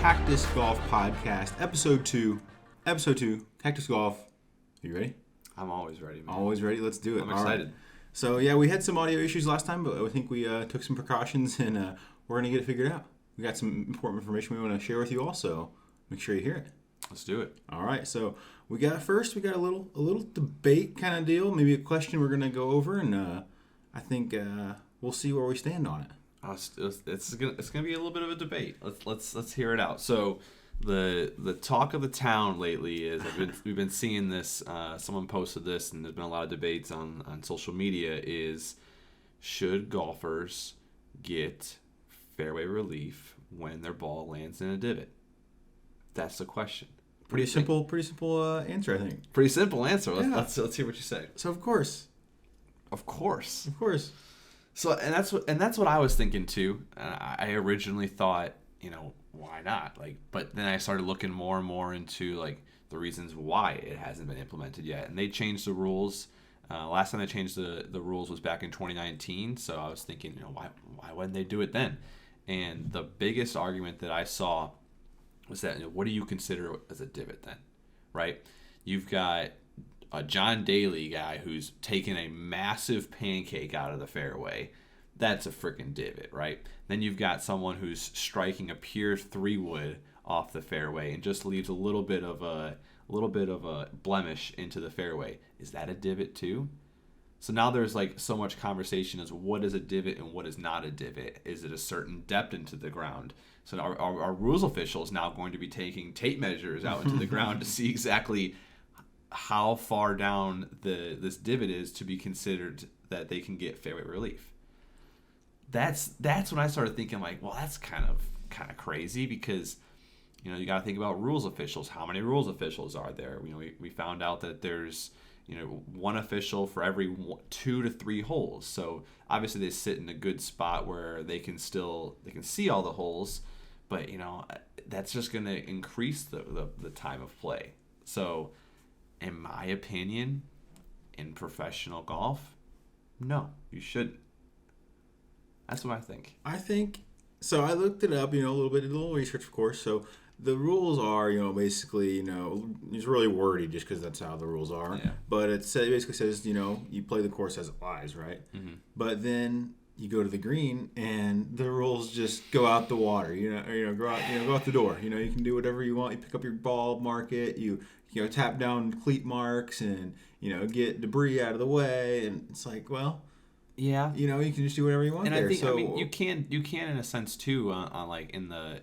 Cactus Golf Podcast, Episode 2. Episode 2, Cactus Golf. Are you ready? I'm always ready, man. Always ready. Let's do it. I'm excited. Right. So, yeah, we had some audio issues last time, but I think we took some precautions, and we're going to get it figured out. We got some important information we want to share with you also. Make sure you hear it. Let's do it. All right. So, we got a little debate kind of deal, maybe a question we're going to go over, and I think we'll see where we stand on it. It's gonna be a little bit of a debate. Let's hear it out. So the talk of the town lately is we've been seeing this. Someone posted this, and there's been a lot of debates on social media. Is should golfers get fairway relief when their ball lands in a divot? That's the question. Pretty simple answer, I think. Pretty simple answer. Let's hear what you say. So of course. So and that's what I was thinking too. I originally thought, why not? But then I started looking more and more into the reasons why it hasn't been implemented yet. And they changed the rules. Last time they changed the rules was back in 2019. So I was thinking, why wouldn't they do it then? And the biggest argument that I saw was that what do you consider as a divot then, right? You've got a John Daly guy who's taking a massive pancake out of the fairway. That's a freaking divot, right? Then you've got someone who's striking a pure 3-wood off the fairway and just leaves a little bit of a blemish into the fairway. Is that a divot too? So now there's so much conversation as what is a divot and what is not a divot. Is it a certain depth into the ground? So our rules officials now going to be taking tape measures out into the ground to see exactly how far down this divot is to be considered that they can get fairway relief. That's when I started thinking well, that's kind of crazy because you got to think about rules officials. How many rules officials are there? We found out that there's one official for every 2 to 3 holes. So obviously they sit in a good spot where they can see all the holes, but that's just going to increase the time of play. So in my opinion, in professional golf, no, you shouldn't. That's what I think. So I looked it up, a little research, of course. So the rules are, basically, it's really wordy just because that's how the rules are. Yeah. But it basically says, you play the course as it lies, right? Mm-hmm. But then you go to the green and the rules just go out the water, go out the door. You can do whatever you want. You pick up your ball, mark it, you tap down cleat marks and, get debris out of the way. And it's well, yeah, you can just do whatever you want. And there. I think, you can in a sense too, on in the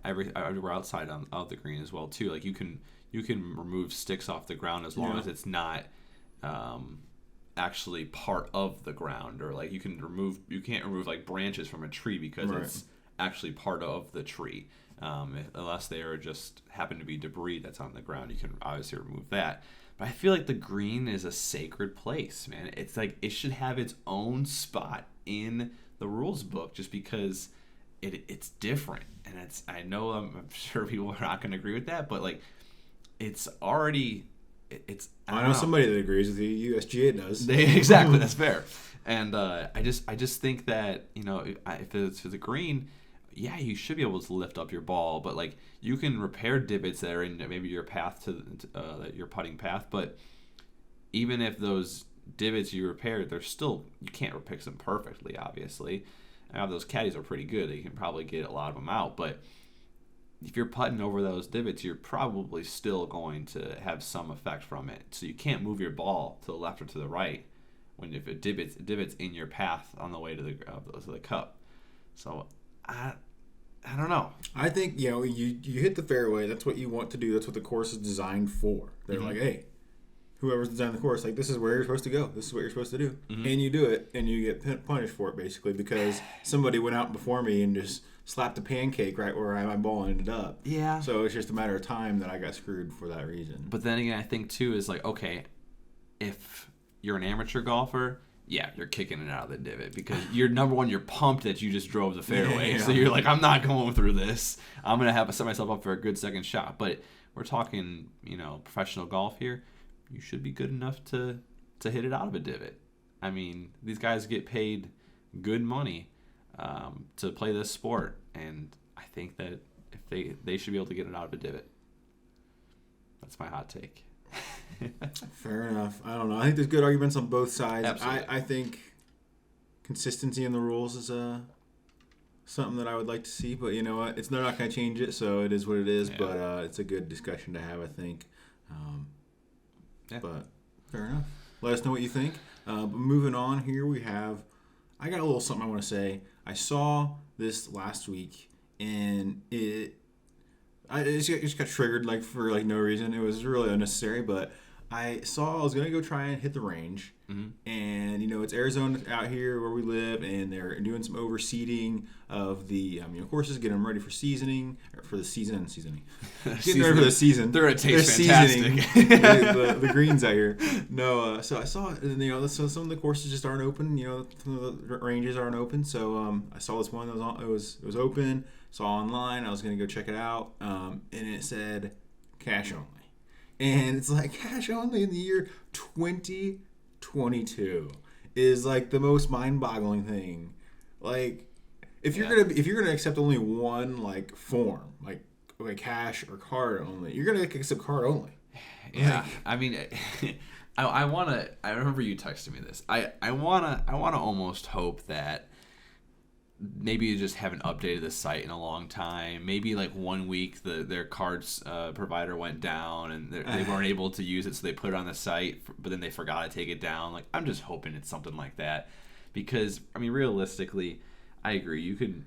everywhere outside of the green as well too. You can remove sticks off the ground as long as it's not actually part of the ground, or you can't remove branches from a tree because it's actually part of the tree. Unless they are just happen to be debris that's on the ground, you can obviously remove that. But I feel the green is a sacred place, man. It's it should have its own spot in the rules book just because it's different. And I know I'm sure people are not going to agree with that, but it's already I know somebody that agrees with you. USGA does. Exactly, that's fair. And I just think that if it's for the green, yeah, you should be able to lift up your ball, but you can repair divots that are in maybe your path to your putting path. But even if those divots you repaired, you can't fix them perfectly. Obviously, those caddies are pretty good; you can probably get a lot of them out. But if you're putting over those divots, you're probably still going to have some effect from it. So you can't move your ball to the left or to the right if a divot's in your path on the way to the cup. So I don't know. I think you hit the fairway. That's what you want to do. That's what the course is designed for. They're hey, whoever's designed the course, this is where you're supposed to go. This is what you're supposed to do, and you do it, and you get punished for it basically because somebody went out before me and just slapped a pancake right where my ball ended up. Yeah. So it's just a matter of time that I got screwed for that reason. But then again, I think too is okay, if you're an amateur golfer, yeah, you're kicking it out of the divot because you're number one, you're pumped that you just drove the fairway. Yeah. So you're I'm not going through this. I'm going to have to set myself up for a good second shot. But we're talking, professional golf here. You should be good enough to hit it out of a divot. I mean, these guys get paid good money to play this sport. And I think that if they should be able to get it out of a divot. That's my hot take. Fair enough. I don't know. I think there's good arguments on both sides. Absolutely. I think consistency in the rules is something that I would like to see, but you know what? They're not going to change it, so it is what it is. Yeah. But it's a good discussion to have, I think. But fair enough. Let us know what you think. But moving on here, I got a little something I want to say. I saw this last week, and it just got triggered for no reason. It was really unnecessary, but I was going to go try and hit the range. Mm-hmm. And, it's Arizona out here where we live, and they're doing some overseeding of the courses, getting them ready for seasoning, or for the seasoning. Getting ready for the season. They're fantastic. the greens out here. No, so I saw it, and, so some of the courses just aren't open. Some of the ranges aren't open. So I saw this one that it was open. Saw online. I was going to go check it out, and it said cash only. And it's like cash only in the year 2022 is the most mind-boggling thing. If you're gonna accept only one form, cash or card only, you're gonna accept card only. Yeah, I mean, I wanna. I remember you texted me this. I wanna almost hope that maybe you just haven't updated the site in a long time. Maybe 1 week their cards provider went down and they weren't able to use it, so they put it on the site, but then they forgot to take it down. I'm just hoping it's something like that, because realistically, I agree. You can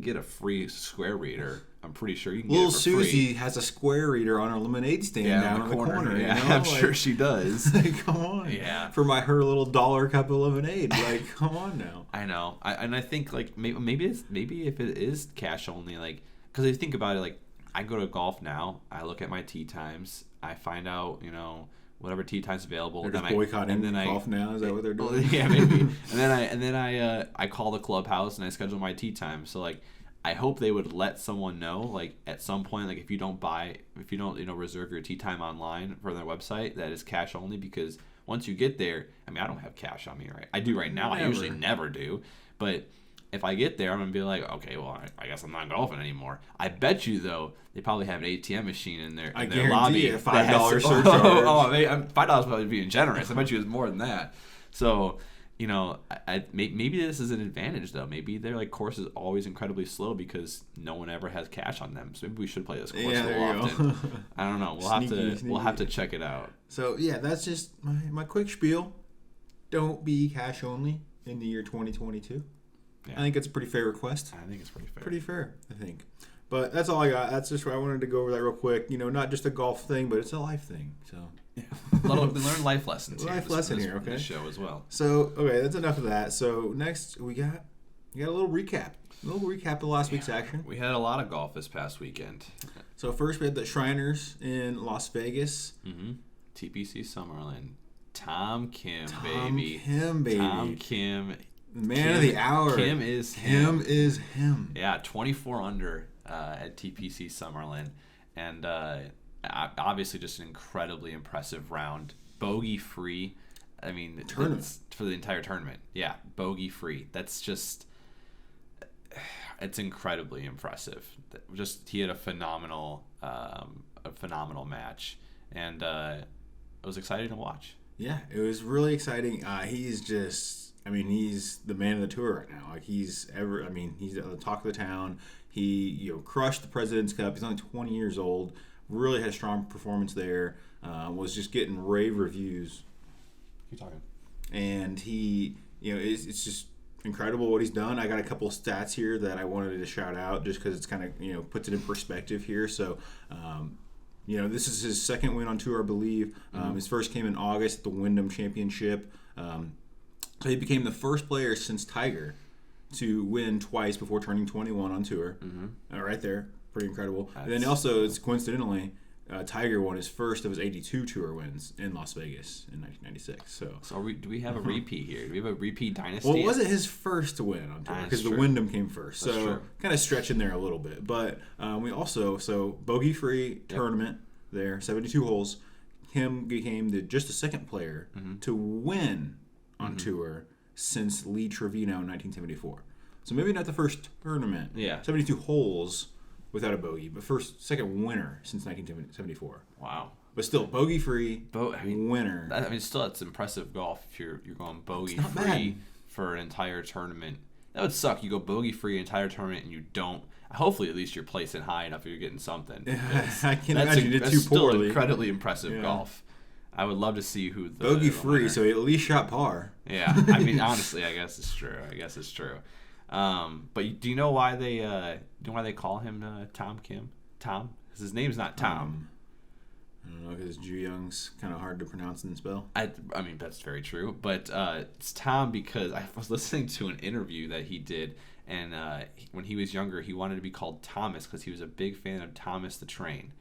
get a free square reader. I'm pretty sure you can get it for free. Little Susie has a square reader on her lemonade stand down in the corner. Yeah, I'm sure she does. Come on. Yeah. For her little $1 cup of lemonade. Come on now. I know. I think maybe if it is cash only, because if you think about it, I go to golf now. I look at my tee times. I find out whatever tee time's available. They're just boycotting golf now. Is that what they're doing? Yeah, maybe. and then I call the clubhouse and I schedule my tee time. So I hope they would let someone know at some point, if you don't reserve your tee time online from their website, that is cash only, because once you get there, I don't have cash on me, right? I do right now. Never. I usually never do, but if I get there, I'm gonna be okay, well, I guess I'm not golfing anymore. I bet you though, they probably have an ATM machine in their lobby. $5 surcharge. $5 probably being generous. I bet you it's more than that. So, maybe this is an advantage though. Maybe their course is always incredibly slow because no one ever has cash on them. So maybe we should play this course more often. I don't know. We'll have to check it out. So yeah, that's just my quick spiel. Don't be cash only in the year 2022. Yeah. I think it's a pretty fair request. I think it's pretty fair. Pretty fair, I think. But that's all I got. That's just what I wanted to go over that real quick. Not just a golf thing, but it's a life thing. So yeah, we learn life lessons. Okay. This show as well. So okay, that's enough of that. So next we got a little recap. Of last week's action. We had a lot of golf this past weekend. So first we had the Shriners in Las Vegas. Mm-hmm. TPC Summerlin. Tom Kim, baby. Tom Kim. Man of the hour. Kim is him. Yeah, 24 under at TPC Summerlin. And obviously just an incredibly impressive round. Bogey free. Tournament. For the entire tournament. Yeah, bogey free. That's just... It's incredibly impressive. He had a phenomenal match. And it was exciting to watch. Yeah, it was really exciting. He's just... he's the man of the tour right now. He's at the talk of the town. He, crushed the President's Cup. He's only 20 years old. Really had a strong performance there. Was just getting rave reviews. Keep talking. And he, it's just incredible what he's done. I got a couple of stats here that I wanted to shout out just because it's kind of, puts it in perspective here. So, this is his second win on tour, I believe. His first came in August at the Wyndham Championship. So he became the first player since Tiger to win twice before turning 21 on tour. Mm-hmm. Right there. Pretty incredible. And then also, it's coincidentally, Tiger won his first of his 82 tour wins in Las Vegas in 1996. So do we have a repeat here? Do we have a repeat dynasty? Well, it wasn't his first win on tour because the Wyndham came first. That's so kind of stretching there a little bit. But we also, bogey-free tournament there, 72 holes. Him became just the second player to win on tour since Lee Trevino in 1974. So maybe not the first tournament. Yeah. 72 holes without a bogey, but second winner since 1974. Wow. But still, bogey-free winner. Still, that's impressive golf if you're going bogey-free bad. for an entire tournament. That would suck. You go bogey-free entire tournament and you don't. Hopefully, at least you're placing high enough if you're getting something. I can't imagine you did too poorly. Still incredibly impressive golf. I would love to see who the bogey-free, so he at least shot par. Yeah, honestly, I guess it's true. But do you know why they call him Tom Kim? Tom? Because his name's not Tom. I don't know, because Ju Young's kind of hard to pronounce and spell. I mean, that's very true. But it's Tom because I was listening to an interview that he did, and when he was younger, he wanted to be called Thomas because he was a big fan of Thomas the Train.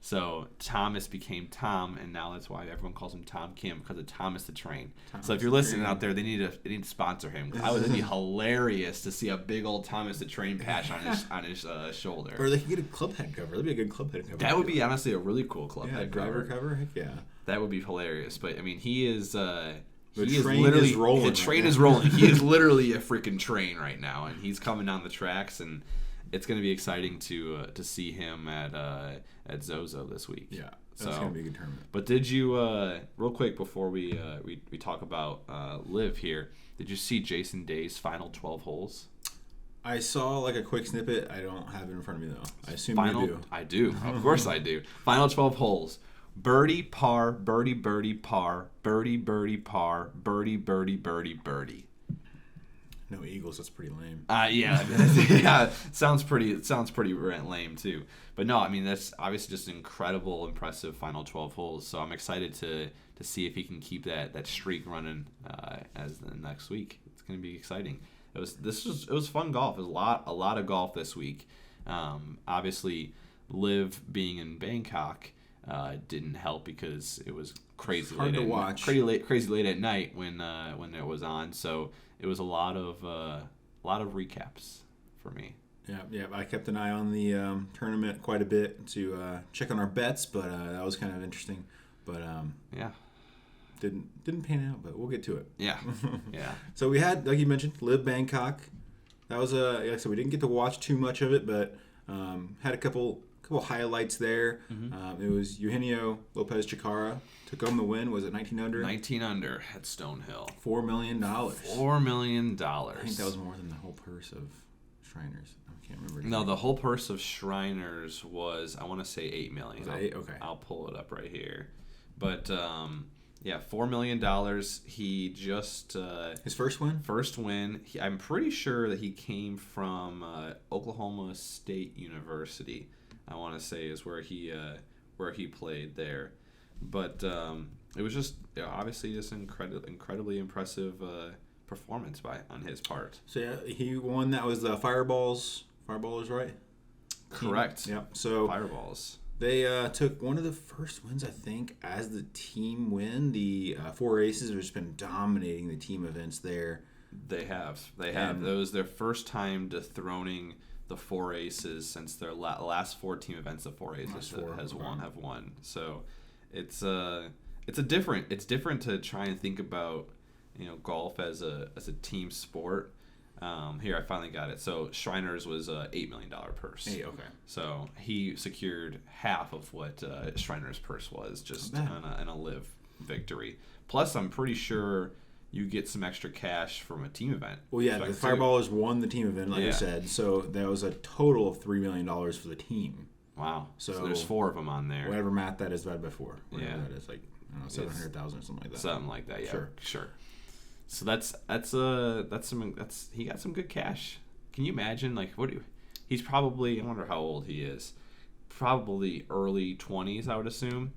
So Thomas became Tom, and now that's why everyone calls him Tom Kim, because of Thomas the Train. So if you're listening out there, they need to sponsor him. It'd be hilarious to see a big old Thomas the Train patch on his shoulder. Or they could get a club head cover. That'd be a good club head cover. That would be honestly a really cool club head cover. Heck yeah. That would be hilarious. But I mean, he is. The train is rolling. The train is rolling. He is literally a freaking train right now, and he's coming down the tracks, and it's going to be exciting to see him at ZOZO this week. Yeah, that's going to be a good tournament. But did you real quick before we talk about Liv here? Did you see Jason Day's final 12 holes? I saw like a quick snippet. I don't have it in front of me though. I assume you do. I do. Of course I do. Final 12 holes. Birdie, par, birdie, birdie, par, birdie, birdie, par, birdie, birdie, birdie, birdie. No eagles. That's pretty lame. Yeah. Sounds pretty lame too. But no, I mean that's obviously just an incredible, impressive final 12 holes. So I'm excited to see if he can keep that streak running as the next week. It's going to be exciting. It was fun golf. It was a lot of golf this week. Obviously, Liv being in Bangkok didn't help because it was crazy late at night when it was on. So it was a lot of recaps for me. Yeah. I kept an eye on the tournament quite a bit to check on our bets, but that was kind of interesting. But didn't pan out, but we'll get to it. Yeah. So we had, like you mentioned, Liv Bangkok. That was so we didn't get to watch too much of it, but had a couple highlights there. Mm-hmm. It was Eugenio Lopez Chacarra took home the win. Was it 19 under? 19 under at Stonehill. $4 million. $4 million. I think that was more than the whole purse of Shriners. I can't remember. No, the whole purse of Shriners was, I want to say $8 million. Was that 8? Okay. I'll pull it up right here. But $4 million. He just his first win. I'm pretty sure that he came from Oklahoma State University. I want to say is where he played there. But it was just obviously just incredibly impressive performance on his part. So yeah, he won. That was the Fireballers, right? Correct. Yep. So Fireballs. They took one of the first wins, I think, as the team win. The Four Aces have just been dominating the team events there. They have. That was their first time dethroning the Four Aces since their last 4 team events. The Four Aces have won. So it's different to try and think about golf as a team sport. Here I finally got it. So Shriners was a $8 million purse. Hey, okay. So he secured half of what Shriners' purse was just in a Liv victory. Plus, I'm pretty sure you get some extra cash from a team event. Well, yeah, the Fireballers won the team event, like I said. So that was a total of $3 million for the team. Wow. So there's 4 of them on there. Whatever math that is divided by 4. Whatever that is, like, I don't know, 700,000 or something like that. Something like that, yeah. Sure. So he got some good cash. Can you imagine he's probably, I wonder how old he is. Probably early 20s, I would assume.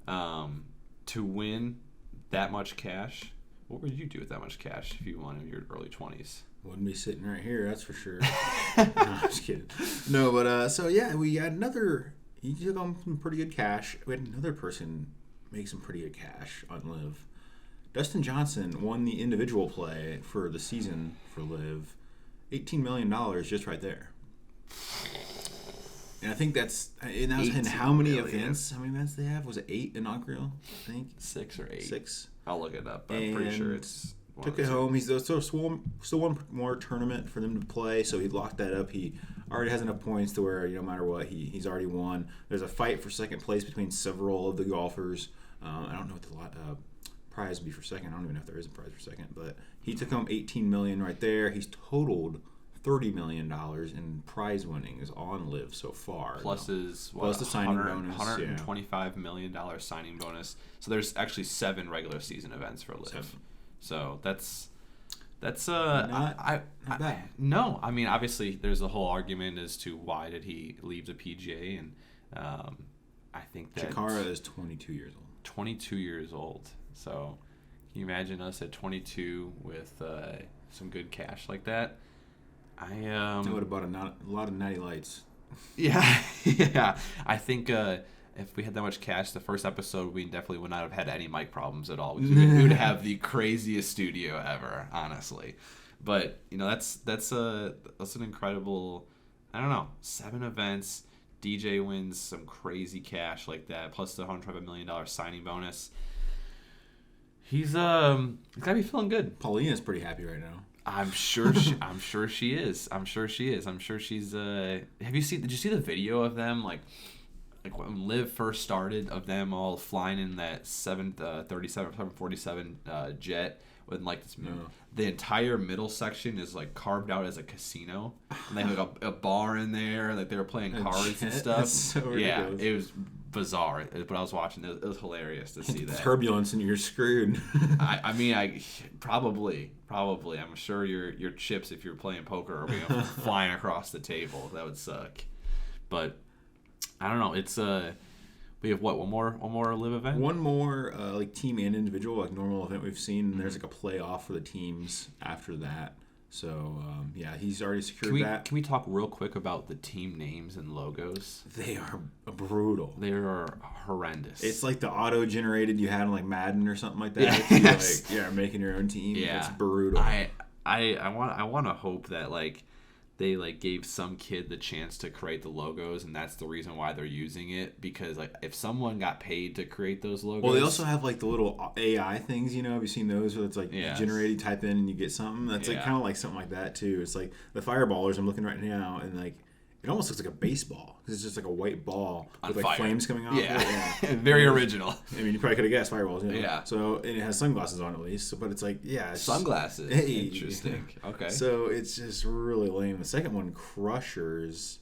To win that much cash. What would you do with that much cash if you won in your early 20s? Wouldn't be sitting right here, that's for sure. No, I'm just kidding. No, but so yeah, we had he took on some pretty good cash. We had another person make some pretty good cash on Liv. Dustin Johnson won the individual play for the season for Liv. $18 million just right there. And I think that's in how many events? How many events they have? Was it 8 inaugural? I think 6 or 8. 6. I'll look it up. But I'm pretty sure it's Took it home. He's still one more tournament for them to play, so he locked that up. He already has enough points to where no matter what, he's already won. There's a fight for second place between several of the golfers. I don't know what the prize would be for second. I don't even know if there is a prize for second, but he took home $18 million right there. He's totaled $30 million in prize winnings on LIV so far. Plus the signing bonus, $125 million signing bonus. So there's actually 7 regular season events for LIV. 7. So that's not bad. No, I mean obviously there's a whole argument as to why did he leave the PGA, and I think that Chikara is 22 years old. 22 years old. So can you imagine us at 22 with some good cash like that? I would have bought a lot of natty lights. Yeah, yeah. I think if we had that much cash, the first episode we definitely would not have had any mic problems at all. We would have the craziest studio ever, honestly. But that's an incredible. I don't know, 7 events. DJ wins some crazy cash like that, plus the $125 million signing bonus. He's gotta be feeling good. Paulina's pretty happy right now. I'm sure she is. I'm sure she's. Did you see the video of them like when LIV first started, of them all flying in that 747 jet with the entire middle section is like carved out as a casino, and they have like a bar in there, like they were playing cards and stuff. That's so ridiculous. Yeah, it was bizarre, but I was watching it. It was hilarious to see that. Turbulence and you're screwed. I probably. I'm sure your chips, if you're playing poker, are flying across the table. That would suck. But I don't know. It's we have one more LIV event. One more like team and individual, like normal event we've seen. And there's like a playoff for the teams after that. So he's already secured that. Can we talk real quick about the team names and logos? They are brutal. They are horrendous. It's like the auto-generated you had on like Madden or something like that. Yes. Like, making your own team. Yeah. It's brutal. I want to hope that like they like gave some kid the chance to create the logos, and that's the reason why they're using it, because like if someone got paid to create those logos. Well, they also have like the little AI things, have you seen those where it's like generated, type in and you get something? That's like kind of like something like that too. It's like the Fireballers I'm looking right now, and like it almost looks like a baseball because it's just like a white ball with like flames coming off. Yeah, very original. I mean, you probably could have guessed Fireballs. Yeah. So and it has sunglasses on at least. So, but it's like it's sunglasses. Hey. Interesting. Okay. So it's just really lame. The second one, Crushers,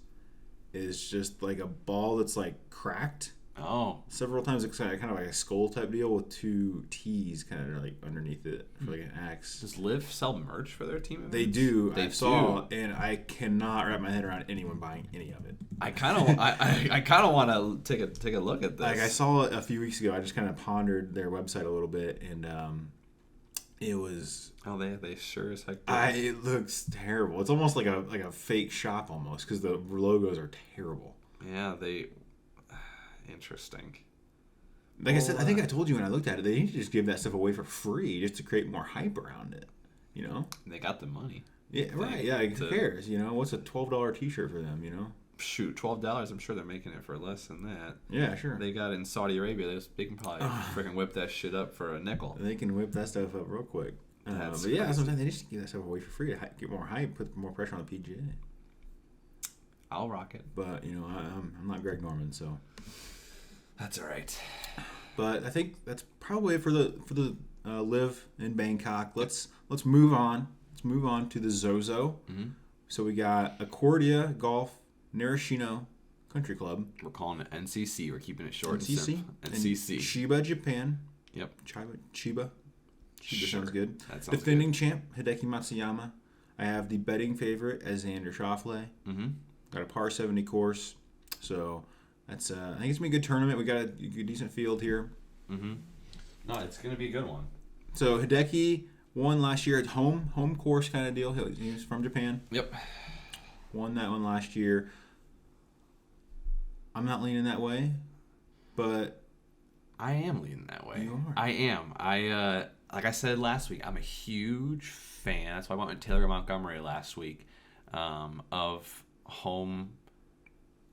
is just like a ball that's like cracked. Oh. Several times. It's kind of like a skull type deal with 2 T's kind of like underneath it for like an X. Does LIV sell merch for their team events? They do. I saw, and I cannot wrap my head around anyone buying any of it. I kind of want to take a look at this. Like I saw it a few weeks ago. I just kind of pondered their website a little bit, and it was. Oh, they sure as heck. It looks terrible. It's almost like a fake shop almost because the logos are terrible. Yeah, they. Interesting. Like I said, I think I told you when I looked at it, they need to just give that stuff away for free just to create more hype around it. They got the money. Yeah, right. Yeah, who cares? What's a $12 T-shirt for them? Shoot, $12. I'm sure they're making it for less than that. Yeah, sure. They got it in Saudi Arabia. They can probably freaking whip that shit up for a nickel. They can whip that stuff up real quick. But yeah, sometimes they just give that stuff away for free to get more hype, put more pressure on the PGA. I'll rock it. But I'm not Greg Norman, so. That's all right. But I think that's probably it for the LIV in Bangkok. Let's move on. Let's move on to the ZOZO. Mm-hmm. So we got Accordia Golf Narashino Country Club. We're calling it NCC. We're keeping it short. NCC. NCC. Chiba, Japan. Yep. Chiba sure. Sounds good. That sounds Defending good. champ Hideki Matsuyama. I have the betting favorite as Xander Schauffele. Mm-hmm. Got a par 70 course. So that's I think it's gonna be a good tournament. We got a decent field here. Mm-hmm. No, it's gonna be a good one. So Hideki won last year. It's home course kind of deal. He's from Japan. Yep. Won that one last year. I'm not leaning that way, but I am leaning that way. You are. I am. Like I said last week, I'm a huge fan. That's why I went with Taylor Montgomery last week of home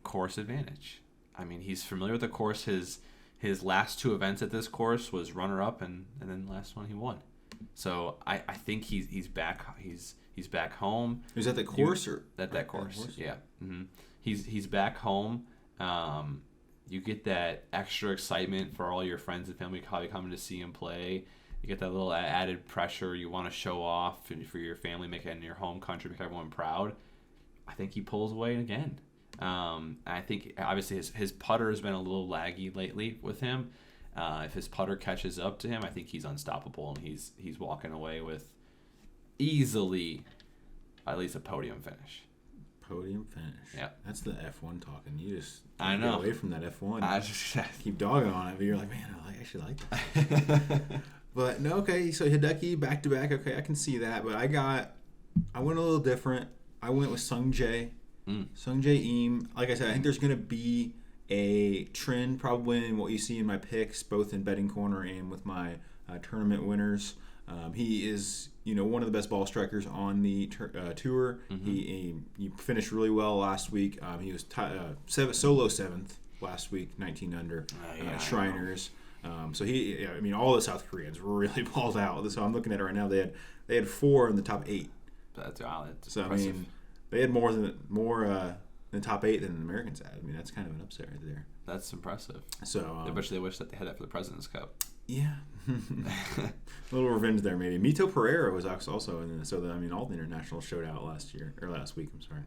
course advantage. I mean, he's familiar with the course. His last 2 events at this course was runner-up, and then the last one he won. So I think he's back home. Is that the course or that course? Yeah. Mm-hmm. He's back home. You get that extra excitement for all your friends and family probably coming to see him play. You get that little added pressure. You want to show off and for your family, make it in your home country, make everyone proud. I think he pulls away again. I think obviously his putter has been a little laggy lately with him. If his putter catches up to him, I think he's unstoppable, and he's walking away with easily at least a podium finish. Podium finish. Yeah, that's the F1 talking. You just I know get away from that F1. I just keep dogging on it, but you're like, man, I actually like that. But no, okay. So Hideki back to back. Okay, I can see that, but I went a little different. I went with Sung Jae. Sung Jae Im. Like I said, I think there's gonna be a trend probably in what you see in my picks, both in betting corner and with my tournament winners. He is, one of the best ball strikers on the tour. Mm-hmm. He finished really well last week. He was solo 7th last week, 19 under Shriners. So all the South Koreans really balled out. So I'm looking at it right now. They had 4 in the top 8. That's so impressive. They had more in the top 8 than the Americans had. That's kind of an upset right there. That's impressive. So I bet they wish that they had that for the President's Cup. Yeah. A little revenge there, maybe. Mito Pereira was also in it. All the internationals showed out last week. I'm sorry.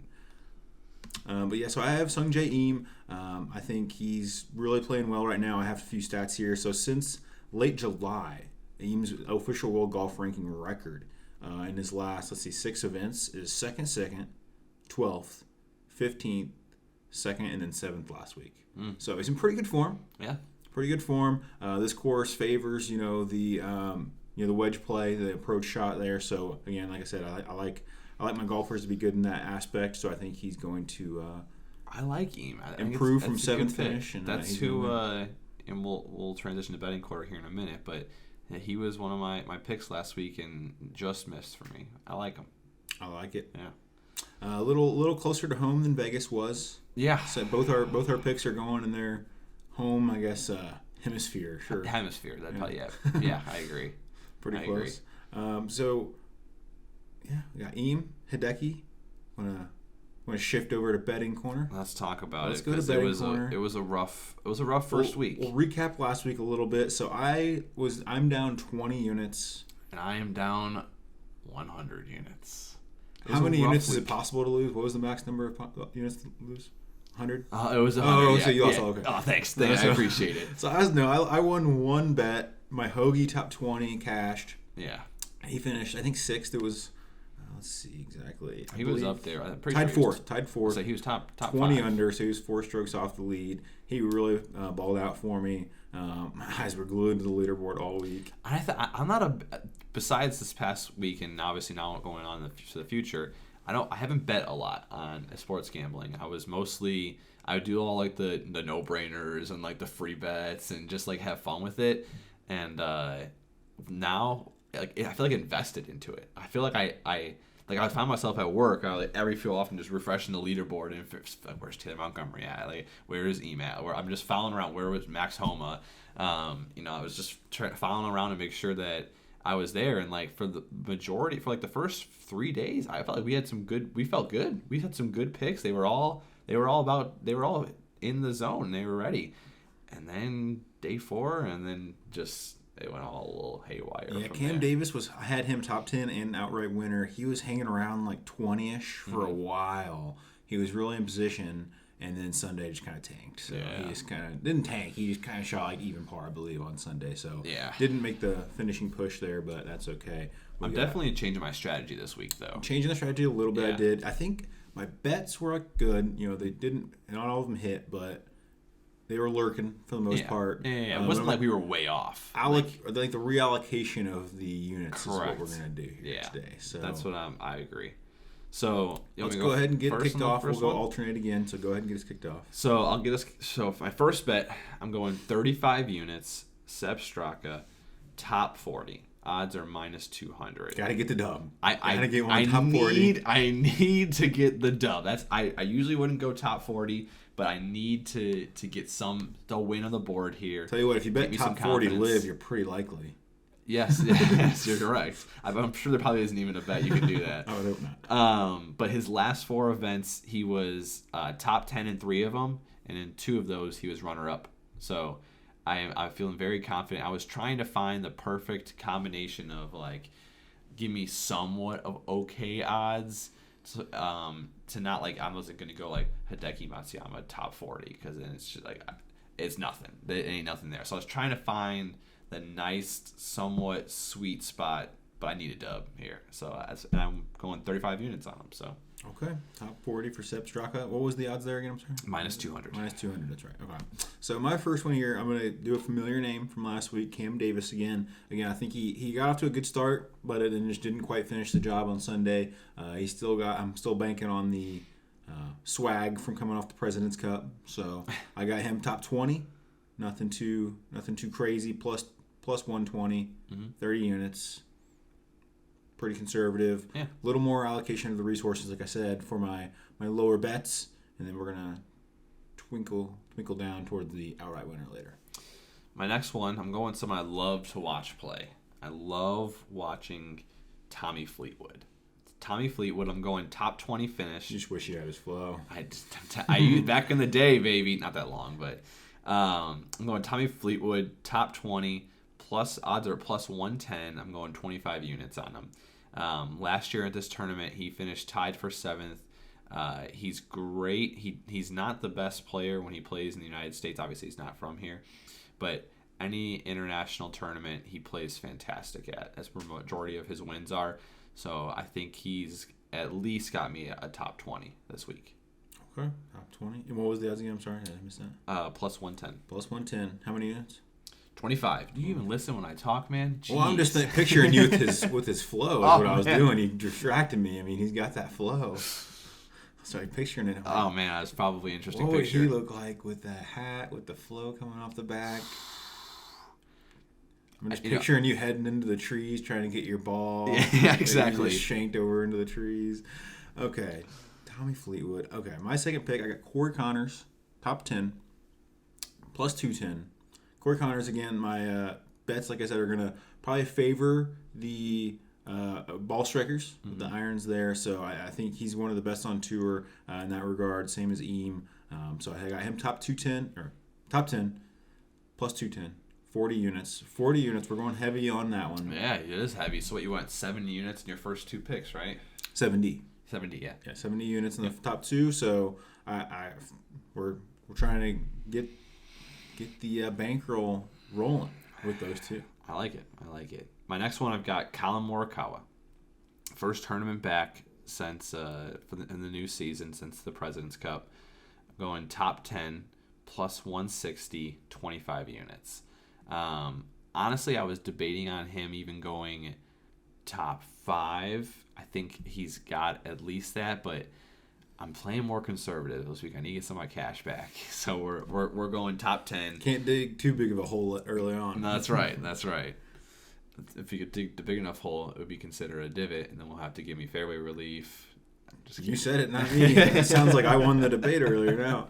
But yeah, so I have Sung Jae Im. I think he's really playing well right now. I have a few stats here. So since late July, Im's official world golf ranking record in his last, 6 events is second, 12th, 15th, 2nd, and then 7th last week. So he's in pretty good form. Yeah. Pretty good form. This course favors, the wedge play, the approach shot there. So again, like I said, I like my golfers to be good in that aspect. So I think he's going to. I like him. Improve from 7th finish, and that's who. And we'll transition to betting quarter here in a minute, but he was one of my picks last week and just missed for me. I like him. I like it. Yeah. A little closer to home than Vegas was. Yeah. So both our picks are going in their home, I guess, hemisphere. Sure. Hemisphere. That probably yeah. I agree. Pretty close. So yeah, we got Im, Hideki. Want to shift over to betting corner? Let's talk about Let's it. Go to betting corner. It was a rough first week. We'll recap last week a little bit. So I'm down 20 units, and I am down 100 units. How many units is it possible to lose? What was the max number of units to lose? 100? It was 100. Oh, so you also okay. Oh, thanks. I appreciate it. So I won one bet. My Hoagie top 20 cashed. Yeah. He finished, I think, 6th. It was, let's see exactly. He was up there. I'm pretty tied sure fourth. Tied fourth. So he was top 20 5. under, so he was 4 strokes off the lead. He really balled out for me. My eyes were glued to the leaderboard all week. I'm not besides this past week and obviously now going on to the future, I haven't bet a lot on sports gambling. I would do all like the no-brainers and like the free bets and just like have fun with it. And now like I feel like invested into it. I feel like I found myself at work. Every so often just refreshing the leaderboard and where's Taylor Montgomery at? Like where is Emat? Where I'm just following around. Where was Max Homa? I was just following around to make sure that I was there. And like for the majority, for like the first 3 days, I felt like we felt good. We had some good picks. They were all in the zone. They were ready. And then day 4, and then just it went all a little haywire. Yeah, Cam Davis I had him top 10 and outright winner. He was hanging around like 20-ish for a while. He was really in position, and then Sunday just kind of tanked. So he just kind of didn't tank. He just kind of shot like even par, I believe, on Sunday. So didn't make the finishing push there, but that's okay. I'm definitely changing my strategy this week, though. Changing the strategy a little bit, I did. I think my bets were good. They didn't, not all of them hit, but they were lurking for the most part. Yeah. It wasn't like we were way off. Like the reallocation of the units correct. is what we're going to do here today. So that's what I agree. So let's go ahead and get it kicked off. We'll go alternate again. So go ahead and get us kicked off. So I'll get us. So my first bet, I'm going 35 units. Seb Straka, top 40. Odds are minus 200. Got to get the dub. Gotta get one top 40. I need to get the dub. I usually wouldn't go top 40, but I need to get the win on the board here. Tell you what, if you bet top 40 live, you're pretty likely. Yes, yes, you're correct. I'm sure there probably isn't even a bet you can do that. I would hope not. But his last 4 events, he was top 10 in 3 of them, and in 2 of those, he was runner-up. So I'm feeling very confident. I was trying to find the perfect combination of, like, give me somewhat of okay odds to not, like, I wasn't going to go, like, Hideki Matsuyama top 40, because then it's just, like, it's nothing. There ain't nothing there. So I was trying to find the nice, somewhat sweet spot, but I need a dub here. So and I'm going 35 units on him. So okay, top 40 for Sepp Straka. What was the odds there again? I'm sorry. minus 200. Minus 200. That's right. Okay. So my first one here, I'm gonna do a familiar name from last week, Cam Davis again. Again, I think he got off to a good start, but it just didn't quite finish the job on Sunday. I'm still banking on the swag from coming off the President's Cup. So I got him top 20. Nothing too crazy. Plus 120, 30 units. Pretty conservative. Yeah. A little more allocation of the resources, like I said, for my lower bets, and then we're gonna twinkle down toward the outright winner later. My next one, I'm going someone I love to watch play. I love watching Tommy Fleetwood. Tommy Fleetwood, I'm going top 20 finish. You just wish you had his flow. I back in the day, baby, not that long, but I'm going Tommy Fleetwood, top 20, plus odds are plus 110. I'm going 25 units on him. Last year at this tournament, he finished tied for 7th. He's great. He's not the best player when he plays in the United States. Obviously, he's not from here. But any international tournament, he plays fantastic at, as the majority of his wins are. So I think he's at least got me a top 20 this week. Okay, top 20. And what was the odds again? I'm sorry, I missed that. Plus 110. Plus 110. How many units? 25. Do you even listen when I talk, man? Jeez. Well, I'm just picturing you with his flow is what I was doing. He distracted me. I mean, he's got that flow. Sorry, picturing it. Oh, man, that's probably an interesting picture. picture. What would he look like with the hat, with the flow coming off the back? I'm just picturing you heading into the trees, trying to get your ball. Yeah, exactly. Just shanked over into the trees. Okay, Tommy Fleetwood. Okay, my second pick, I got Corey Connors, top 10, plus 210. Corey Connors, again, my bets, like I said, are going to probably favor the ball strikers, with the irons there. So I think he's one of the best on tour in that regard, same as Eam. So I got him top 10, plus 210. 40 units. 40 units. We're going heavy on that one. Yeah, it is heavy. So what, you went 70 units in your first 2 picks, right? 70. 70, yeah. Yeah, 70 units in the top 2. So we're trying to get the bankroll rolling with those 2. I like it. My next one, I've got Colin Morikawa. First tournament back since in the new season, since the President's Cup. I'm going top 10, plus 160, 25 units. Honestly, I was debating on him even going top 5. I think he's got at least that, but I'm playing more conservative this week. I need to get some of my cash back, so we're going top 10. Can't dig too big of a hole early on. No, that's right. If you could dig the big enough hole, it would be considered a divot, and then we'll have to give me fairway relief. You said it, not me. It sounds like I won the debate earlier now.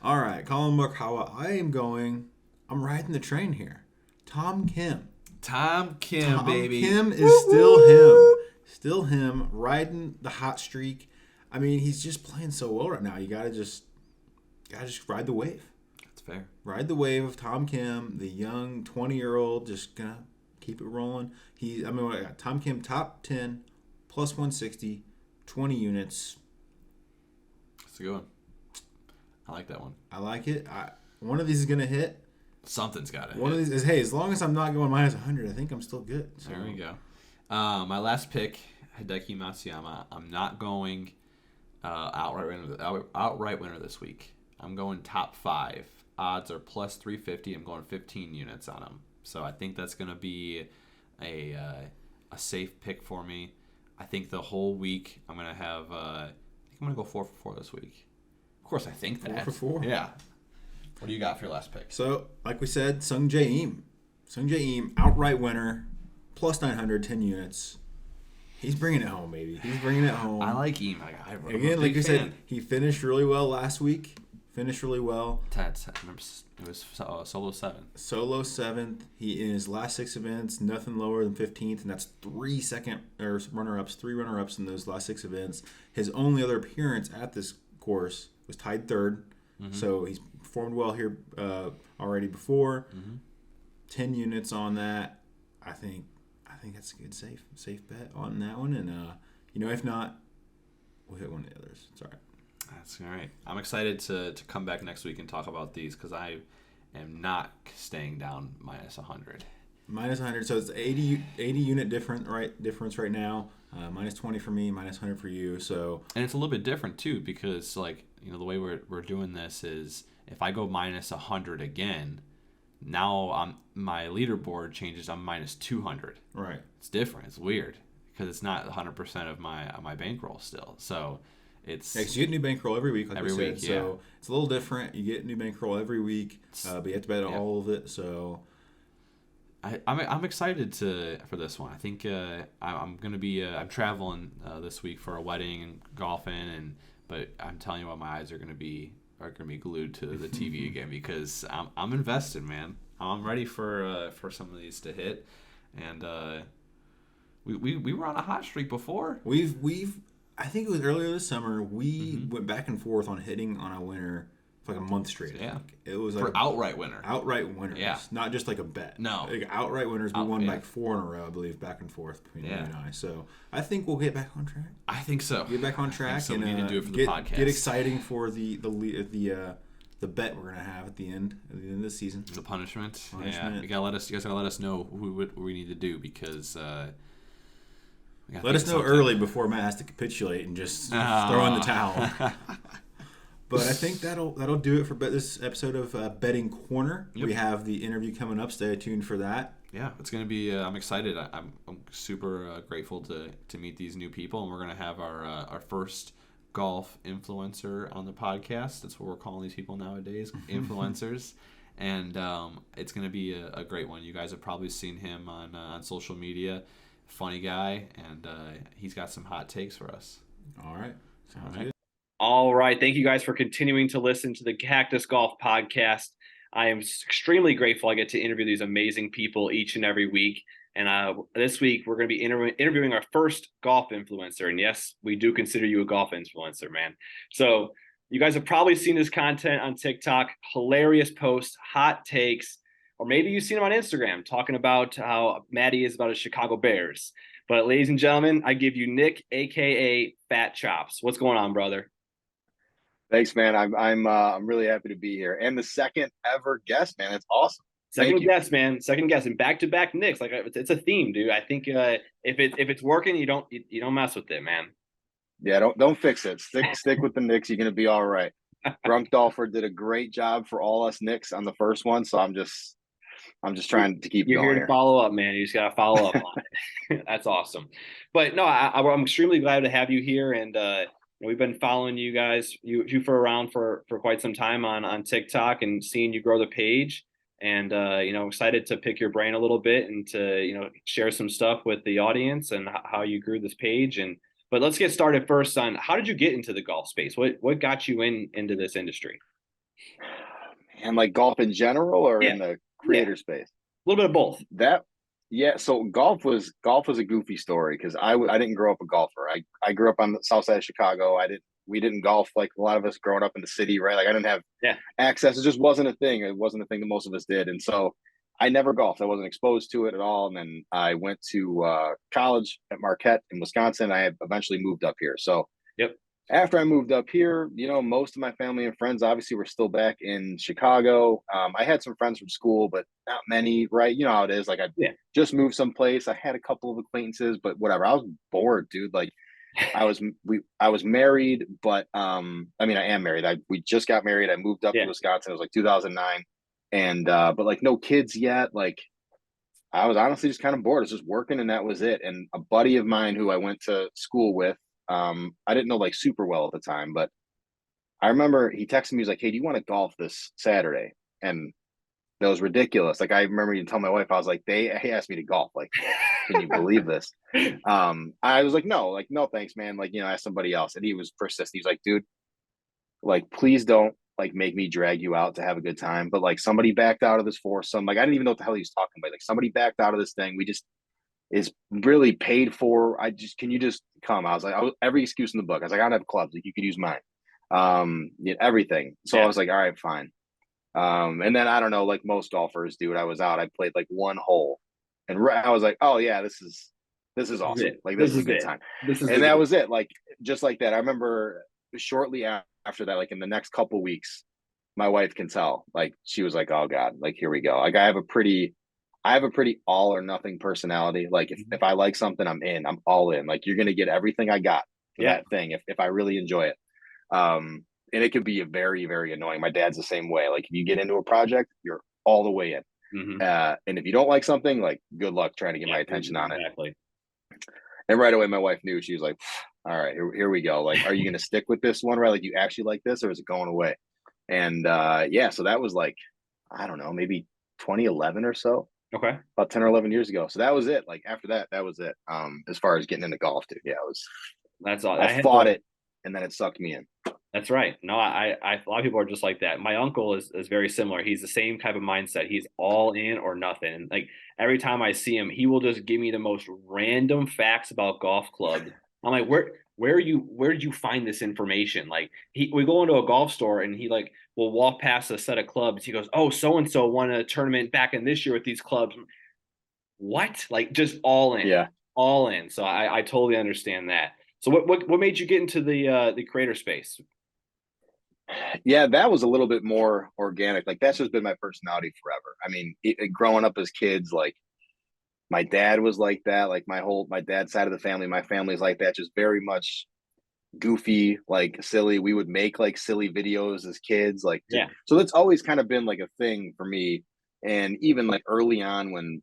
All right, Colin Morikawa. I'm riding the train here. Tom Kim. Tom Kim, baby. Kim is still him. Still him, riding the hot streak. I mean, he's just playing so well right now. You gotta just ride the wave. That's fair. Ride the wave of Tom Kim, the young 20-year-old, just gonna keep it rolling. I got Tom Kim top 10, plus 160, 20 units. That's a good one. I like that one. I like it. One of these is gonna hit. Something's got to hit. One of these is, hey, as long as I'm not going minus 100, I think I'm still good. So. There we go. My last pick, Hideki Matsuyama. I'm not going outright winner this week. I'm going top 5. Odds are plus 350. I'm going 15 units on him. So I think that's going to be a safe pick for me. I think the whole week I'm going to have I think I'm going to go 4 for 4 this week. Of course, I think that. 4 for 4? Yeah. What do you got for your last pick? So, like we said, Sungjae Im. Sungjae Im, outright winner, plus 900, 10 units. He's bringing it home, baby. He's bringing it home. I like Im. Again, like you said, he finished really well last week. Finished really well. It was solo 7. Solo 7th. He in his last 6 events, nothing lower than 15th, and that's 3 runner-ups in those last 6 events. His only other appearance at this course was tied 3rd, so he's performed well here already before. 10 units on that. I think that's a good safe bet on that one, and if not, we'll hit one of the others. It's all right. That's all right. I'm excited to come back next week and talk about these because I am not staying down minus 100. Minus 100, so it's 80 unit difference right now. Minus 20 for me, minus 100 for you. So and it's a little bit different too because the way we're doing this is if I go minus 100 again, now my leaderboard changes. I'm minus 200. Right. It's different. It's weird because it's not 100% of my bankroll still. So. It's because you get new bankroll every week, like we said. Yeah. So it's a little different. You get new bankroll every week, but you have to bet all of it. So I'm excited for this one. I think I'm gonna be I'm traveling this week for a wedding and golfing, but I'm telling you what, my eyes are gonna be glued to the TV again because I'm invested, man. I'm ready for some of these to hit, and we were on a hot streak before. We've I think it was earlier this summer. We went back and forth on hitting on a winner for like a month straight. Yeah, it was like for outright winner. Outright winners. Yeah, not just like a bet. No, like outright winners. We won like 4 in a row, I believe, back and forth between you and I. So I think we'll get back on track. I think so. Get back on track. So and we need to do it for the podcast. Get exciting for the bet we're gonna have at the end of the season. The punishment. Yeah, you guys gotta let us know what we need to do because. Let us know early before Matt has to capitulate and just throw in the towel. But I think that'll do it for this episode of Betting Corner. Yep. We have the interview coming up. Stay tuned for that. Yeah, it's going to be. I'm excited. I'm super grateful to meet these new people, and we're going to have our first golf influencer on the podcast. That's what we're calling these people nowadays, influencers. And it's going to be a great one. You guys have probably seen him on social media. Funny guy, and he's got some hot takes for us. All right. Sounds good. good. All right. Thank you guys for continuing to listen to the Cactus Golf Podcast. I am extremely grateful I get to interview these amazing people each and every week. And this week, we're going to be interviewing our first golf influencer. And yes, we do consider you a golf influencer, man. So you guys have probably seen this content on TikTok, hilarious posts, hot takes. Or maybe you've seen him on Instagram talking about how Maddie is about his Chicago Bears. But ladies and gentlemen, I give you Nick, a.k.a. Fat Chops. What's going on, brother? Thanks, man. I'm really happy to be here. And the second ever guest, man. That's awesome. Second guest, man. Second guest. And back-to-back Knicks. Like it's a theme, dude. I think if it's working, you don't mess with it, man. Yeah, don't fix it. Stick with the Knicks. You're gonna be all right. Drunk Dolpher did a great job for all us Knicks on the first one, so I'm just trying to keep You're going. You're here to follow up, man. You just got to follow up on it. That's awesome. But no, I'm extremely glad to have you here. And we've been following you guys, you for around for quite some time on TikTok and seeing you grow the page. And, excited to pick your brain a little bit and to, share some stuff with the audience and how you grew this page. But let's get started first on how did you get into the golf space? What got you into this industry? And like golf in general or in the creator space? A little bit of both. So golf was a goofy story because I didn't grow up a golfer. I grew up on the south side of Chicago. We didn't golf like a lot of us growing up in the city, right? Like I didn't have access. It just wasn't a thing. It wasn't a thing that most of us did. And so I never golfed. I wasn't exposed to it at all. And then I went to college at Marquette in Wisconsin. I eventually moved up here. So after I moved up here, most of my family and friends obviously were still back in Chicago. I had some friends from school, but not many, right? You know how it is. Like I just moved someplace. I had a couple of acquaintances, but whatever. I was bored, dude. Like I was married, but I am married. We just got married. I moved up to Wisconsin. It was like 2009, and but like no kids yet. Like I was honestly just kind of bored. I was just working, and that was it. And a buddy of mine who I went to school with. I didn't know like super well at the time, but I remember he texted me. He was like, "Hey, do you want to golf this Saturday?" And that was ridiculous. Like I remember even telling my wife, I was like, "They asked me to golf. Like, can you believe this?" I was like, no, thanks, man. Like, ask somebody else. And he was persistent. He's like, "Dude, like, please don't like make me drag you out to have a good time. But like somebody backed out of this foursome. Like I didn't even know what the hell he was talking about. Like somebody backed out of this thing. We just is really paid for. Can you just come? I was like, every excuse in the book. I was like, I don't have clubs. Like you could use mine. Everything. So I was like, all right, fine. And then I don't know, like most golfers, dude, I was out. I played like one hole, and I was like, oh yeah, this is awesome. Like this is a good time. And that was it. Like just like that. I remember shortly after that, like in the next couple weeks, my wife can tell. Like she was like, oh God, like here we go. Like I have a pretty all or nothing personality. Like if I like something, I'm in. I'm all in. Like you're gonna get everything I got for that thing if I really enjoy it. And it could be a very, very annoying. My dad's the same way. Like if you get into a project, you're all the way in. And if you don't like something, like good luck trying to get my attention on it. And right away, my wife knew. She was like, all right, here we go. Like, are you going to stick with this one, right? Like you actually like this, or is it going away? And so that was like, I don't know, maybe 2011 or so. Okay. About 10 or 11 years ago. So that was it. Like after that, that was it. As far as getting into golf, dude. Yeah, that's all. I fought it, and then it sucked me in. That's right. No, a lot of people are just like that. My uncle is very similar. He's the same type of mindset. He's all in or nothing. And like every time I see him, he will just give me the most random facts about golf clubs. I'm like, where did you find this information? Like we go into a golf store and he like will walk past a set of clubs. He goes, oh, so and so won a tournament back in this year with these clubs. What? Like just all in. Yeah. All in. So I totally understand that. So what made you get into the creator space? Yeah, that was a little bit more organic. Like that's just been my personality forever. I mean, growing up as kids, like my dad was like that. Like my dad's side of the family, my family's like that. Just very much goofy, like silly. We would make like silly videos as kids. Like, so that's always kind of been like a thing for me. And even like early on when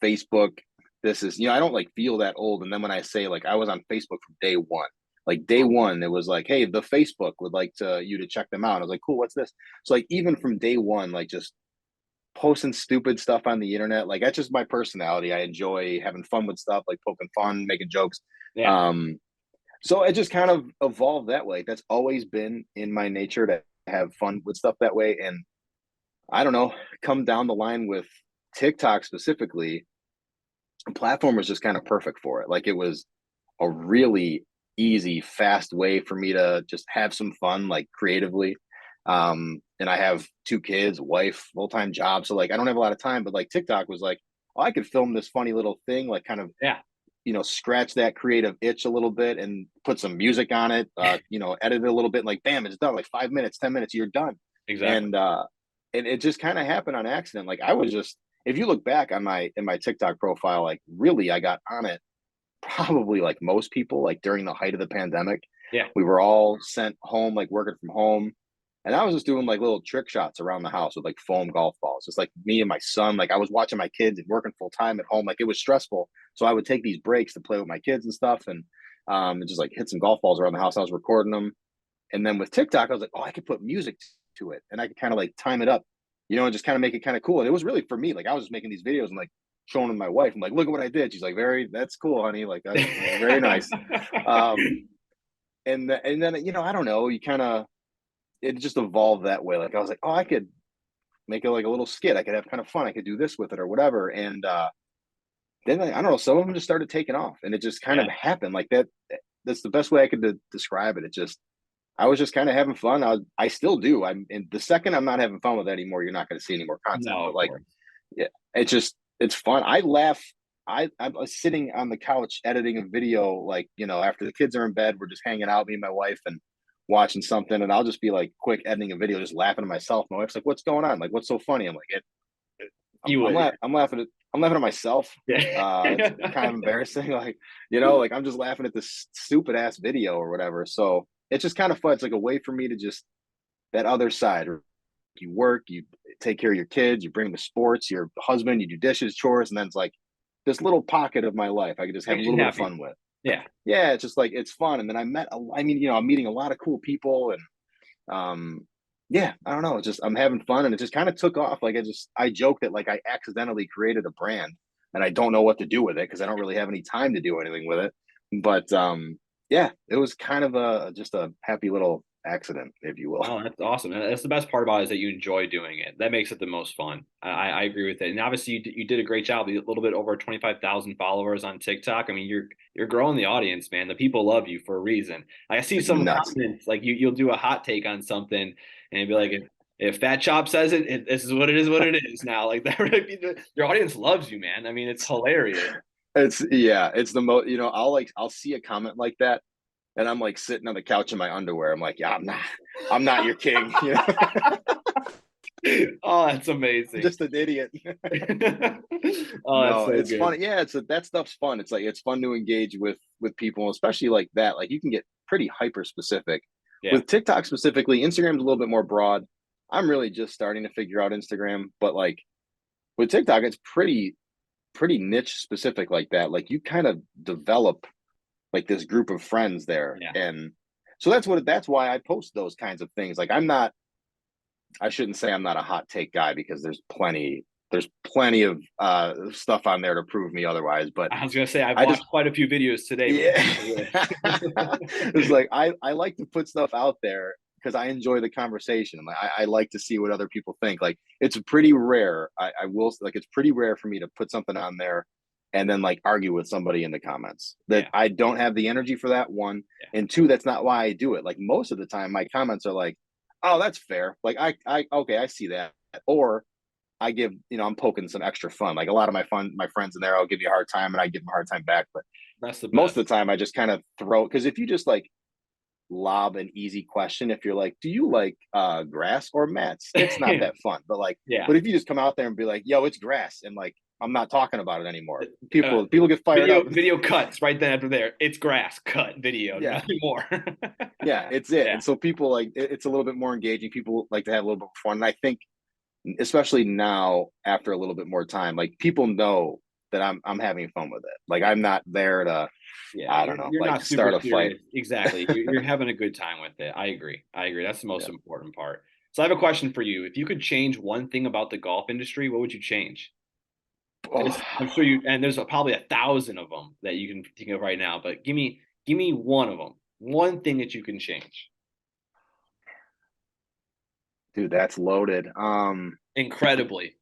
Facebook, this is, I don't like feel that old. And then when I say like I was on Facebook from day one. Like day one, it was like, hey, the Facebook would like you to check them out. I was like, cool, what's this? So like even from day one, like just posting stupid stuff on the internet, like that's just my personality. I enjoy having fun with stuff, like poking fun, making jokes. So it just kind of evolved that way. That's always been in my nature to have fun with stuff that way. And I don't know, come down the line with TikTok specifically, the platform was just kind of perfect for it. Like it was a really easy, fast way for me to just have some fun, like creatively. And I have 2 kids, wife, full-time job. So like, I don't have a lot of time, but like TikTok was like, oh, I could film this funny little thing, like kind of, scratch that creative itch a little bit and put some music on it, edit it a little bit, and like, bam, it's done. Like 5 minutes, 10 minutes, you're done. Exactly. And it just kind of happened on accident. Like I was just, if you look back on in my TikTok profile, like really, I got on it probably like most people, like during the height of the pandemic. We were all sent home, like working from home. And I was just doing like little trick shots around the house with like foam golf balls. It's like me and my son, like I was watching my kids and working full time at home. Like it was stressful. So I would take these breaks to play with my kids and stuff and just like hit some golf balls around the house. I was recording them. And then with TikTok, I was like, oh, I could put music to it and I could kind of like time it up, and just kind of make it kind of cool. And it was really for me, like I was just making these videos and like showing them my wife. I'm like, look at what I did. She's like, that's cool, honey. Like that's very nice. And then, I don't know, it just evolved that way. Like I was like, oh, I could make it like a little skit. I could have kind of fun. I could do this with it or whatever. And then I don't know, some of them just started taking off and it just kind of happened like that. That's the best way I could describe it. I was just kind of having fun. I still do. And the second I'm not having fun with it anymore, you're not going to see any more content. No, but like, it's fun. I laugh. I was sitting on the couch editing a video, like, after the kids are in bed, we're just hanging out, me and my wife, and watching something, and I'll just be like quick editing a video, just laughing to myself. My wife's like, "What's going on? Like, what's so funny?" I'm like, I'm laughing at myself. It's kind of embarrassing. Like, like I'm just laughing at this stupid ass video or whatever. So it's just kind of fun. It's like a way for me to just that other side. You work, you take care of your kids, you bring them to sports, your husband, you do dishes, chores, and then it's like this little pocket of my life I could just have a little bit of fun with. Yeah, it's just like it's fun. And then I'm meeting a lot of cool people, and I don't know, it's just I'm having fun, and it just kind of took off. Like I joke that like I accidentally created a brand, and I don't know what to do with it because I don't really have any time to do anything with it. But it was kind of just a happy little accident, if you will. Oh, that's awesome. And that's the best part about it is that you enjoy doing it. That makes it the most fun. I agree with it. And obviously you did a great job. A little bit over 25,000 followers on TikTok. I mean, you're growing the audience, man. The people love you for a reason. I see It's some nuts. comments like you'll do a hot take on something and you'll be like, if Fat Chop says it, this is what it is now. Like that, your audience loves you, man. I mean, it's hilarious. It's the most, I'll see a comment like that and I'm like sitting on the couch in my underwear. I'm like, yeah, I'm not your king. Oh, that's amazing. I'm just an idiot. Oh, that's so it's good. fun. Yeah, that stuff's fun. It's like it's fun to engage with people, especially like that. Like you can get pretty hyper specific. Yeah. With TikTok specifically. Instagram's a little bit more broad. I'm really just starting to figure out Instagram, but like with TikTok, it's pretty niche specific like that. Like you kind of develop like this group of friends there. Yeah. And so that's why I post those kinds of things. Like I shouldn't say I'm not a hot take guy because there's plenty of stuff on there to prove me otherwise. But I was gonna say I've watched quite a few videos today. Yeah. It's like I like to put stuff out there because I enjoy the conversation. Like I like to see what other people think. Like it's pretty rare. I will like it's pretty rare for me to put something on there and then like argue with somebody in the comments. That I don't have the energy for that, one. And two, that's not why I do it. Like most of the time my comments are like, oh, that's fair. Like I okay, I see that. Or I give, I'm poking some extra fun. Like a lot of my friends in there, I'll give you a hard time and I give them a hard time back. But that's the best. Most of the time I just kind of throw, because if you just like lob an easy question, if you're like, do you like grass or mats? It's not that fun. But like, but if you just come out there and be like, yo, it's grass, and like I'm not talking about it anymore, people get fired up. Video cuts right then after there. It's grass, cut video. Yeah. Nothing more. It's it. And so people like it's a little bit more engaging. People like to have a little bit of fun. And I think especially now after a little bit more time, like people know that I'm having fun with it. Like I'm not there to I don't know, you're like not start a serious. fight. Exactly. You're having a good time with it. I agree. That's the most important part. So I have a question for you. If you could change one thing about the golf industry, what would you change? I'm sure and there's probably 1,000 of them that you can think of right now, but give me one of them. One thing that you can change. Dude, that's loaded. Incredibly.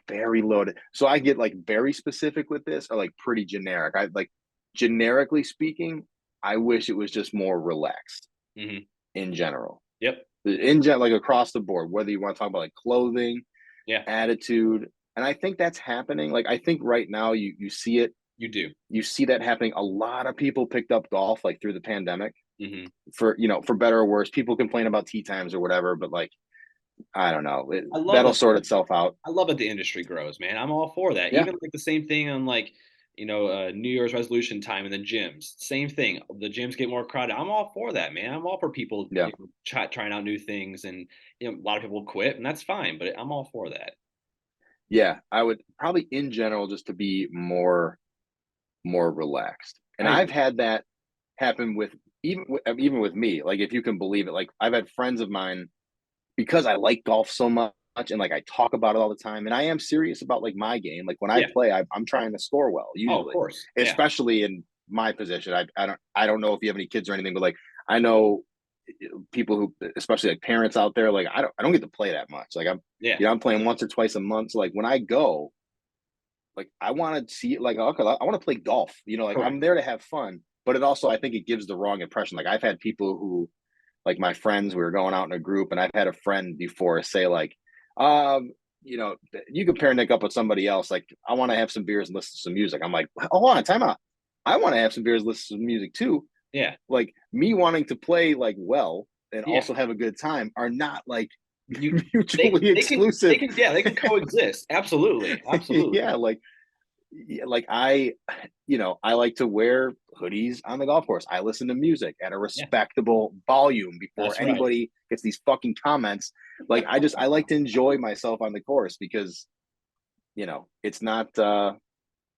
Very loaded. So I get like very specific with this, or like pretty generic. I like generically speaking, I wish it was just more relaxed in general. Yep. Like across the board, whether you want to talk about like clothing, attitude. And I think that's happening. Like I think right now you see it. You do. You see that happening. A lot of people picked up golf like through the pandemic. For for better or worse. People complain about tee times or whatever, but like I don't know. That'll sort itself out. I love that the industry grows, man. I'm all for that. Even like the same thing on like, New Year's resolution time in the gyms. Same thing. The gyms get more crowded. I'm all for that, man. I'm all for people trying out new things, and a lot of people quit, and that's fine. But I'm all for that. Yeah, I would probably in general just to be more relaxed. And I've had that happen with even with me. Like if you can believe it, like I've had friends of mine, because I like golf so much and like I talk about it all the time, and I am serious about like my game. Like when I play, I'm trying to score well usually. Oh, of course. Especially in my position. I don't know if you have any kids or anything, but like I know people who, especially like parents out there, like I don't get to play that much. Like I'm playing once or twice a month. So like when I go, like I want to see it, like okay, I want to play golf. Like I'm there to have fun, but it also I think it gives the wrong impression. Like I've had people who, like my friends, we were going out in a group, and I've had a friend before say like, you compare Nick up with somebody else. Like I want to have some beers and listen to some music. I'm like, hold on, time out. I want to have some beers, listen to some music too. Yeah. Like me wanting to play like well and also have a good time are not like mutually exclusive. They can coexist. Absolutely. Like I like to wear hoodies on the golf course. I listen to music at a respectable volume before anybody gets these fucking comments. Like I like to enjoy myself on the course because, it's not, I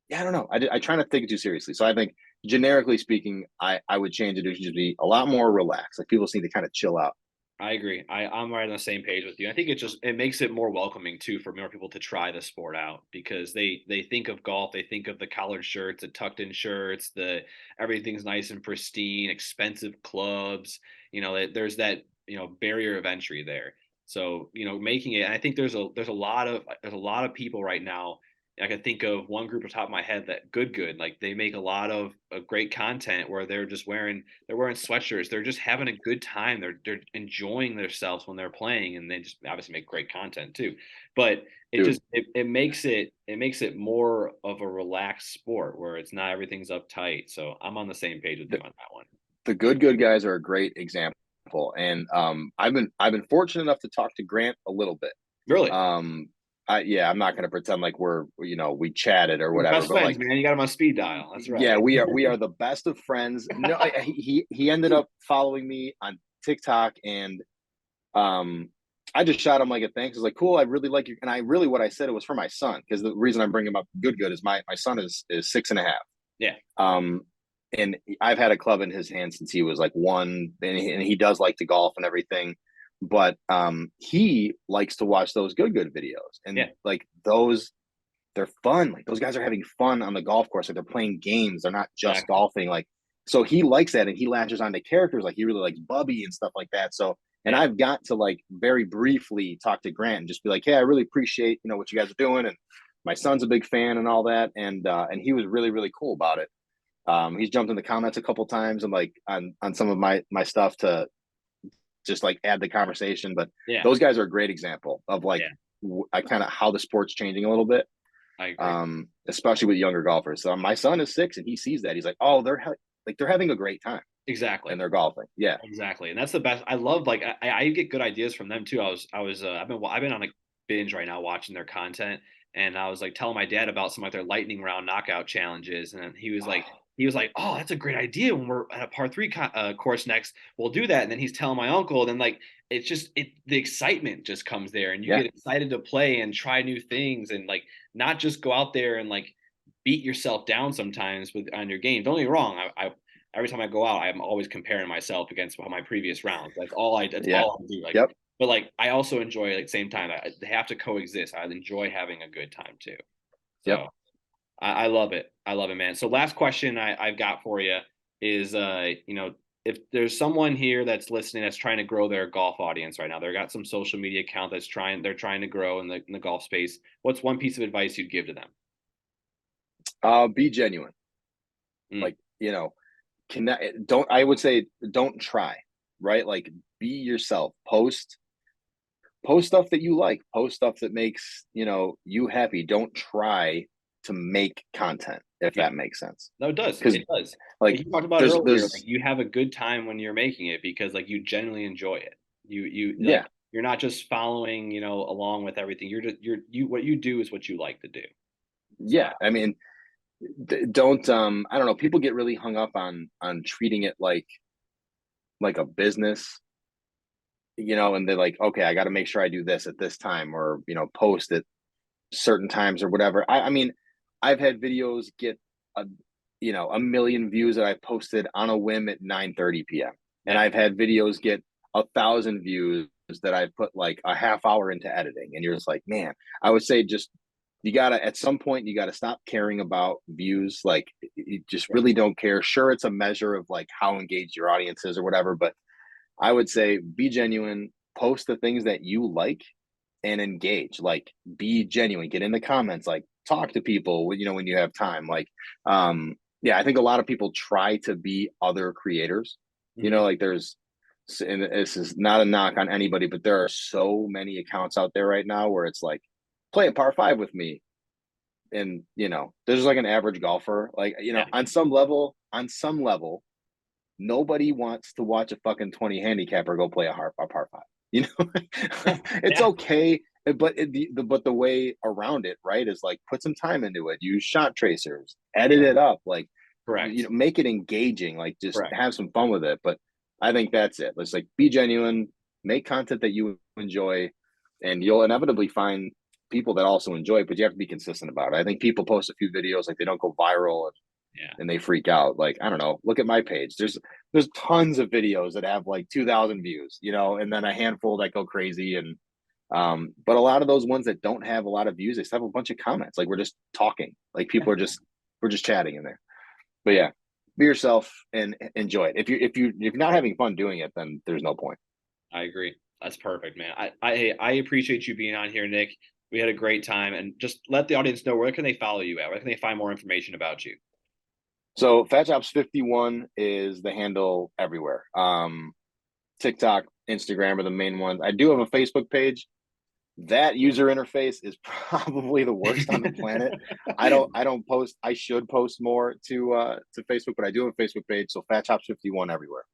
don't know. I try not to take it too seriously. So I think generically speaking, I would change it to just be a lot more relaxed. Like people just need to kind of chill out. I agree. I'm right on the same page with you. I think it makes it more welcoming too for more people to try the sport out, because they think of golf, they think of the collared shirts, the tucked in shirts, the everything's nice and pristine, expensive clubs. There's that barrier of entry there. So making it. And I think there's a lot of people right now. I can think of one group off the top of my head, that good, like they make a lot of great content where they're wearing sweatshirts. They're just having a good time. They're enjoying themselves when they're playing, and they just obviously make great content too. But Dude, it makes it more of a relaxed sport where it's not everything's uptight. So I'm on the same page with you on that one. the good guys are a great example. And I've been fortunate enough to talk to Grant a little bit. Really, I'm not going to pretend like we chatted or we're whatever, best but friends, like, man. You got him on speed dial. That's right. yeah, we are the best of friends. No, he ended up following me on TikTok, and I just shot him like a thanks. I was like, cool, I really like you. And what I said, it was for my son, because the reason I bring him up good is my son is 6.5. Yeah. And I've had a club in his hand since he was like 1, and he does like to golf and everything. But he likes to watch those good videos, and like those, they're fun. Like those guys are having fun on the golf course. Like they're playing games. They're not just golfing. Like, so he likes that, and he latches onto characters. Like he really likes Bubby and stuff like that. So, and I've got to like very briefly talk to Grant and just be like, hey, I really appreciate what you guys are doing, and my son's a big fan and all that. And he was really really cool about it. He's jumped in the comments a couple times and like on some of my stuff to just like add the conversation. But those guys are a great example of like I kind of how the sport's changing a little bit. I agree. Especially with younger golfers. So my son is 6, and he sees that. He's like, oh, they're having a great time. Exactly. And they're golfing. Yeah. Exactly. And that's the best. I love, like, I get good ideas from them too. I've been on a binge right now watching their content, and I was like telling my dad about some like their lightning round knockout challenges. And he was like, oh, that's a great idea. When we're at a par 3 course next, we'll do that. And then he's telling my uncle, and then like, it's just, the excitement just comes there, and you get excited to play and try new things, and like, not just go out there and like beat yourself down sometimes on your game. Don't get me wrong. Every time I go out, I'm always comparing myself against my previous rounds. That's all I do. Like, but like, I also enjoy, like, same time, they have to coexist. I enjoy having a good time too. So I love it. I love it, man. So last question I've got for you is, if there's someone here that's listening, that's trying to grow their golf audience right now, they've got some social media account they're trying to grow in the golf space. What's one piece of advice you'd give to them? Be genuine. Like, I would say don't try, right? Like, be yourself. Post stuff that you like. Post stuff that makes, you happy. Don't try to make content, if that makes sense. No, it does. It does. Like you talked about earlier, like, you have a good time when you're making it because like you genuinely enjoy it. You're not just following, along with everything. What you do is what you like to do. Yeah. I mean, don't I don't know, people get really hung up on treating it like a business, and they're like, okay, I got to make sure I do this at this time, or post at certain times or whatever. I mean, I've had videos get a million views that I posted on a whim at 9:30 p.m. and I've had videos get 1,000 views that I put like a half hour into editing, and you're just like, man, I would say just, at some point you gotta stop caring about views. Like, you just really don't care. Sure, it's a measure of like how engaged your audience is or whatever, but I would say be genuine, post the things that you like, and engage. Like, be genuine, get in the comments, like talk to people when you have time. Like, I think a lot of people try to be other creators. Like there's, and this is not a knock on anybody, but there are so many accounts out there right now where it's like, play a par 5 with me, and there's like an average golfer, like, on some level, nobody wants to watch a fucking 20 handicapper go play a par 5. It's okay, but the way around it, right, is like, put some time into it, use shot tracers, edit it up, like, make it engaging, like, just have some fun with it. But I think that's it. Let's like, be genuine, make content that you enjoy, and you'll inevitably find people that also enjoy it, but you have to be consistent about it. I think people post a few videos, like, they don't go viral, and they freak out. Like, I don't know, look at my page. There's tons of videos that have like 2,000 views, and then a handful that go crazy. And but a lot of those ones that don't have a lot of views, they still have a bunch of comments. Like, we're just talking, like people are just, we're just chatting in there. But yeah, be yourself and enjoy it. If you're not having fun doing it, then there's no point. I agree. That's perfect, man. I appreciate you being on here, Nick. We had a great time, and just let the audience know, where can they follow you at? Where can they find more information about you? So Fat Chops 51 is the handle everywhere. TikTok, Instagram are the main ones. I do have a Facebook page. That user interface is probably the worst on the planet. I don't post. I should post more to Facebook, but I do have a Facebook page. So Fat Chops 51 everywhere.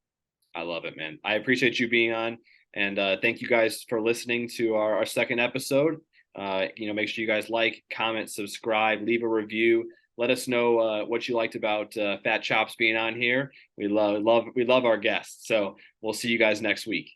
I love it, man. I appreciate you being on, and thank you guys for listening to our second episode. Make sure you guys like, comment, subscribe, leave a review. Let us know what you liked about Fat Chops being on here. We love our guests. So we'll see you guys next week.